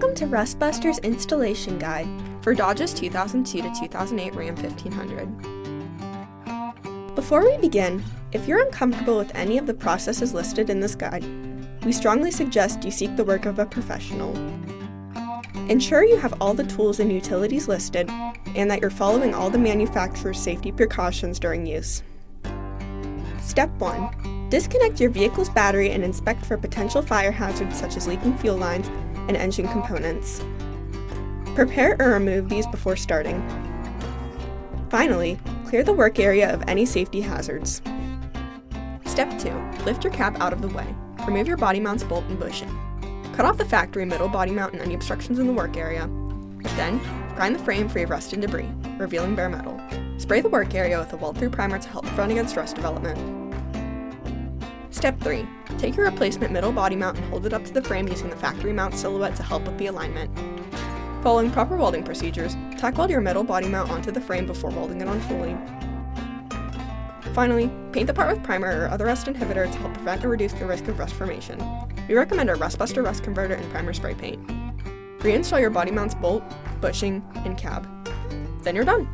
Welcome to Rustbuster's installation guide for Dodge's 2002 to 2008 Ram 1500. Before we begin, if you're uncomfortable with any of the processes listed in this guide, we strongly suggest you seek the work of a professional. Ensure you have all the tools and utilities listed and that you're following all the manufacturer's safety precautions during use. Step 1. Disconnect your vehicle's battery and inspect for potential fire hazards such as leaking fuel lines and engine components. Prepare or remove these before starting. Finally, clear the work area of any safety hazards. Step 2. Lift your cab out of the way. Remove your body mount's bolt and bushing. Cut off the factory middle body mount and any obstructions in the work area. Then, grind the frame free of rust and debris, revealing bare metal. Spray the work area with a weld-through primer to help front against rust development. Step 3. Take your replacement middle body mount and hold it up to the frame using the factory mount silhouette to help with the alignment. Following proper welding procedures, tack weld your middle body mount onto the frame before welding it on fully. Finally, paint the part with primer or other rust inhibitor to help prevent or reduce the risk of rust formation. We recommend our Rustbuster Rust Converter and primer spray paint. Reinstall your body mount's bolt, bushing, and cab. Then you're done!